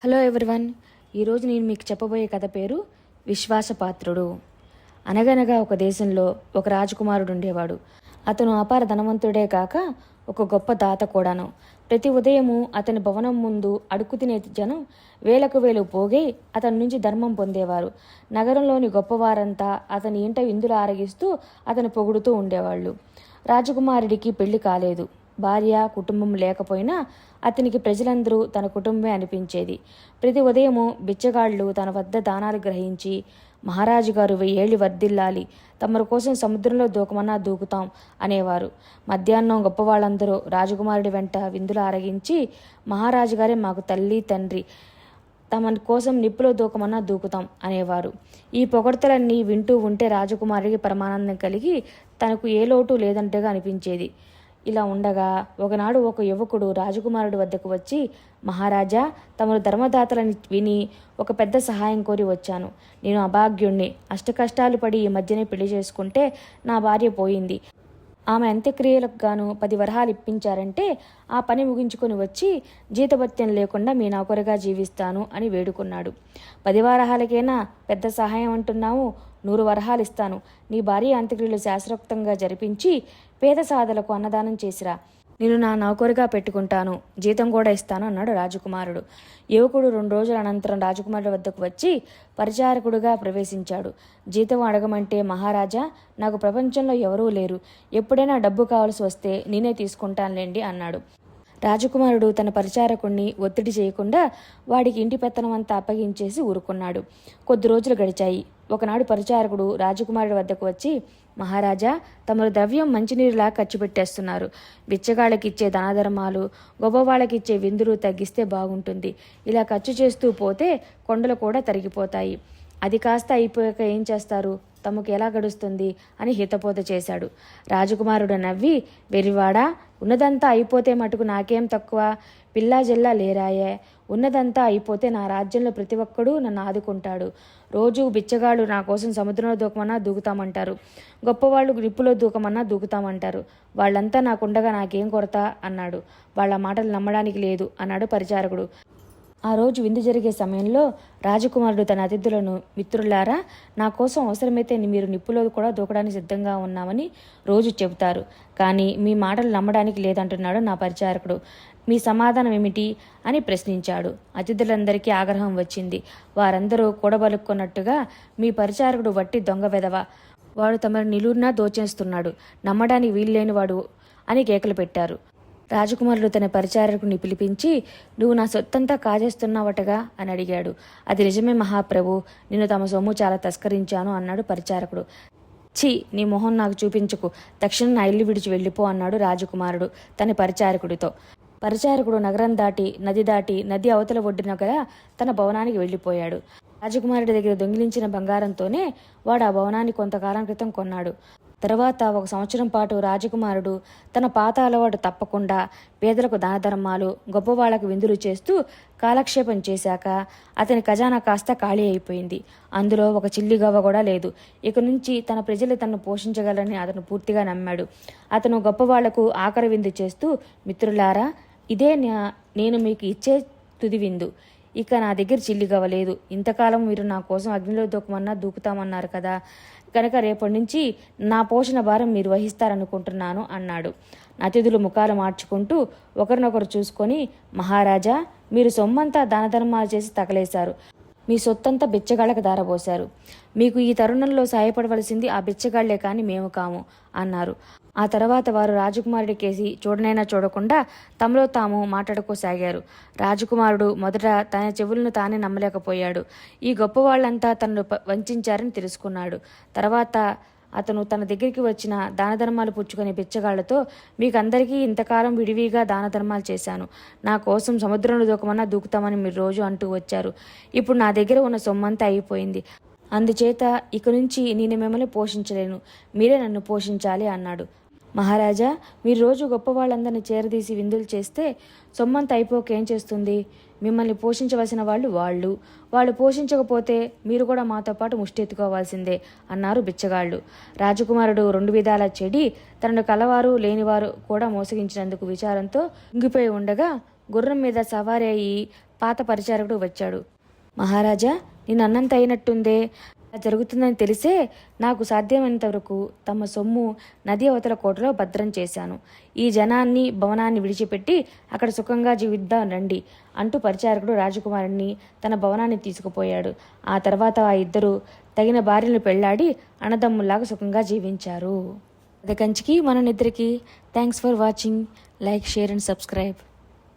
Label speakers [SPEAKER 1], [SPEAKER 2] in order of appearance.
[SPEAKER 1] Hello everyone. ఈరోజు నేను మీకు చెప్పబోయే కథ పేరు విశ్వాసపాత్రుడు. అనగనగా ఒక దేశంలో ఒక రాజకుమారుడు ఉండేవాడు. అతను అపార ధనవంతుడే కాక ఒక గొప్ప దాత కూడాను. ప్రతి ఉదయము అతని భవనం ముందు అడుక్కు తినే జనం వేలకు వేలు పోగి అతని నుంచి ధర్మం పొందేవారు. నగరంలోని గొప్పవారంతా అతని ఇంట విందులు ఆరగిస్తూ అతను పొగుడుతూ ఉండేవాళ్ళు. రాజకుమారుడికి పెళ్లి కాలేదు. భార్య, కుటుంబం లేకపోయినా అతనికి ప్రజలందరూ తన కుటుంబమే అనిపించేది. ప్రతి ఉదయము బిచ్చగాళ్లు తన వద్ద దానాలు గ్రహించి, మహారాజు గారు 1000 ఏళ్ళు వర్ధిల్లాలి, తమరి కోసం సముద్రంలో దూకమన్నా దూకుతాం అనేవారు. మధ్యాహ్నం గొప్పవాళ్ళందరూ రాజకుమారుడి వెంట విందులు ఆరగించి, మహారాజు గారే మాకు తల్లి తండ్రి, తమ కోసం నిప్పులో దూకమన్నా దూకుతాం అనేవారు. ఈ పొగడ్తలన్నీ వింటూ ఉంటే రాజకుమారుడికి పరమానందం కలిగి తనకు ఏ లోటు లేదంటగా అనిపించేది. ఇలా ఉండగా ఒకనాడు ఒక యువకుడు రాజకుమారుడి వద్దకు వచ్చి, మహారాజా, తమరు ధర్మదాతలని విని ఒక పెద్ద సహాయం కోరి వచ్చాను. నేను అభాగ్యుణ్ణి. అష్టకష్టాలు పడి ఈ మధ్యనే పెళ్లి చేసుకుంటే నా భార్య పోయింది. ఆమె అంత్యక్రియలకు గాను 10 వరహాలు ఇప్పించారంటే ఆ పని ముగించుకొని వచ్చి జీతభత్యం లేకుండా మీ నౌకరుగా జీవిస్తాను అని వేడుకున్నాడు. 10 వరహాలకైనా పెద్ద సహాయం అంటున్నావు? 100 వరహాలు ఇస్తాను. నీ భార్య అంత్యక్రియలు శాస్త్రోక్తంగా జరిపించి పేద సాధలకు అన్నదానం చేసిరా. నేను నా నౌకరుగా పెట్టుకుంటాను, జీతం కూడా ఇస్తాను అన్నాడు రాజకుమారుడు. యువకుడు 2 రోజుల అనంతరం రాజకుమారుడి వద్దకు వచ్చి పరిచారకుడుగా ప్రవేశించాడు. జీతం అడగమంటే, మహారాజా, నాకు ప్రపంచంలో ఎవరూ లేరు, ఎప్పుడైనా డబ్బు కావాల్సి వస్తే నేనే తీసుకుంటానులేండి అన్నాడు. రాజకుమారుడు తన పరిచారకుణ్ణి ఒత్తిడి చేయకుండా వాడికి ఇంటి పెత్తనం అంతా అప్పగించేసి ఊరుకున్నాడు. కొద్ది రోజులు గడిచాయి. ఒకనాడు పరిచారకుడు రాజకుమారుడి వద్దకు వచ్చి, మహారాజా, తమరు ద్రవ్యం మంచినీరులా ఖర్చు పెట్టేస్తున్నారు. బిచ్చగాళ్ళకిచ్చే ధనాధర్మాలు, గొప్పవాళ్ళకిచ్చే విందులు తగ్గిస్తే బాగుంటుంది. ఇలా ఖర్చు చేస్తూ పోతే కొండలు కూడా తరిగిపోతాయి. అది కాస్త అయిపోయాక ఏం చేస్తారు? తమకు ఎలా గడుస్తుంది అని హితబోధ చేశాడు. రాజకుమారుడు నవ్వి, వెరివాడా, ఉన్నదంతా అయిపోతే మటుకు నాకేం తక్కువ? పిల్లా జల్లా లేరాయే. ఉన్నదంతా అయిపోతే నా రాజ్యంలో ప్రతి ఒక్కడూ నన్ను ఆదుకుంటాడు. రోజు బిచ్చగాళ్ళు నా కోసం సముద్రంలో దూకమన్నా దూకుతామంటారు, గొప్పవాళ్ళు నిప్పులో దూకమన్నా దూకుతామంటారు. వాళ్ళంతా నాకుండగా నాకేం కొరత అన్నాడు. వాళ్ళ మాటలు నమ్మడానికి లేదు అన్నాడు పరిచారకుడు. ఆ రోజు విందు జరిగే సమయంలో రాజకుమారుడు తన అతిథులను, మిత్రులారా, నా కోసం అవసరమైతే మీరు నిప్పులో కూడా దూకడానికి సిద్ధంగా ఉన్నామని రోజు చెబుతారు, కానీ మీ మాటలు నమ్మడానికి లేదంటున్నాడు నా పరిచారకుడు. మీ సమాధానం ఏమిటి అని ప్రశ్నించాడు. అతిథులందరికీ ఆగ్రహం వచ్చింది. వారందరూ కూడబలుక్కున్నట్టుగా, మీ పరిచారకుడు వట్టి దొంగ వెధవ, వాడు తమను నిలువునా దోచేస్తున్నాడు, నమ్మడానికి వీల్లేనివాడు అని కేకలు పెట్టారు. రాజకుమారుడు తన పరిచారకుని పిలిపించి, నువ్వు నా సొత్తంతా కాజేస్తున్నావటగా అని అడిగాడు. అది నిజమే మహాప్రభు, నేను తమ సొమ్ము చాలా తస్కరించాను అన్నాడు పరిచారకుడు. ఛీ, నీ మొహం నాకు చూపించుకు, తక్షణం నా ఇల్లు విడిచి వెళ్ళిపో అన్నాడు రాజకుమారుడు తన పరిచారకుడితో. పరిచారకుడు నగరం దాటి నది అవతల ఒడ్డున గల తన భవనానికి వెళ్ళిపోయాడు. రాజకుమారుడి దగ్గర దొంగిలించిన బంగారంతోనే వాడు ఆ భవనాన్ని కొంతకాలం క్రితం కొన్నాడు. తర్వాత 1 సంవత్సరం పాటు రాజకుమారుడు తన పాత అలవాటు తప్పకుండా పేదలకు దానధర్మాలు, గొప్పవాళ్లకు విందులు చేస్తూ కాలక్షేపం చేశాక అతని ఖజానా కాస్త ఖాళీ అయిపోయింది. అందులో ఒక చిల్లిగవ్వ కూడా లేదు. ఇక నుంచి తన ప్రజలు తనను పోషించగలరని అతను పూర్తిగా నమ్మాడు. అతను గొప్పవాళ్లకు ఆఖరి విందు చేస్తూ, మిత్రులారా, ఇదే నేను మీకు ఇచ్చే తుది విందు. ఇక నా దగ్గర చిల్లిగవ్వ లేదు. ఇంతకాలం మీరు నా కోసం అగ్నిలో దూకమన్నా దూకుతామన్నారు కదా, కనుక రేపటి నుంచి నా పోషణ భారం మీరు వహిస్తారనుకుంటున్నాను అన్నాడు. అతిథులు ముఖాలు మార్చుకుంటూ ఒకరినొకరు చూసుకొని, మహారాజా, మీరు సొమ్మంతా దానధర్మాలు చేసి తగలేశారు, మీ సొత్తంతా బిచ్చగాళ్లకు దారబోశారు. మీకు ఈ తరుణంలో సాయపడవలసింది ఆ బిచ్చగాళ్లే కాని మేము కాము అన్నారు. ఆ తర్వాత వారు రాజకుమారుడి కేసి చూడనైనా చూడకుండా తమలో తాము మాట్లాడుకోసాగారు. రాజకుమారుడు మొదట తన చెవులను తానే నమ్మలేకపోయాడు. ఈ గొప్పవాళ్లంతా తనను వంచారని తెలుసుకున్నాడు. తర్వాత అతను తన దగ్గరికి వచ్చిన దానధర్మాలు పుచ్చుకునే బిచ్చగాళ్లతో, మీకందరికీ ఇంతకాలం విడివిగా దానధర్మాలు చేశాను. నా కోసం సముద్రంలో దూకమన్నా దూకుతామని మీరు రోజు అంటూ వచ్చారు. ఇప్పుడు నా దగ్గర ఉన్న సొమ్మంతా అయిపోయింది. అందుచేత ఇక నుంచి నేను మిమ్మల్ని పోషించలేను, మీరే నన్ను పోషించాలి అన్నాడు. మహారాజా, మీరు రోజు గొప్పవాళ్ళందరినీ చేరదీసి విందులు చేస్తే సొమ్మంతా అయిపోక ఏం చేస్తుంది? మిమ్మల్ని పోషించవలసిన వాళ్ళు పోషించకపోతే మీరు కూడా మాతో పాటు ముష్టెత్తుకోవాల్సిందే అన్నారు బిచ్చగాళ్లు. రాజకుమారుడు 2 విధాలా చెడి తనను కలవారు లేనివారు కూడా మోసగించినందుకు విచారంతో ఇంగిపోయి ఉండగా గుర్రం మీద సవారీ అయి పాత పరిచారకుడు వచ్చాడు. మహారాజా, నేను అన్నంత అయినట్టుందే. ఇలా జరుగుతుందని తెలిసే నాకు సాధ్యమైనంత వరకు తమ సొమ్ము నది అవతల కోటలో భద్రం చేశాను. ఈ జనాన్ని భవనాన్ని విడిచిపెట్టి అక్కడ సుఖంగా జీవిద్దాం రండి అంటూ పరిచారకుడు రాజకుమారుణ్ణి తన భవనాన్ని తీసుకుపోయాడు. ఆ తర్వాత ఆ ఇద్దరు తగిన భార్యను పెళ్లాడి అన్నదమ్ముల్లాగా సుఖంగా జీవించారు. అది కంచికి మన నిద్రకి. Thanks for watching. Like, share and subscribe.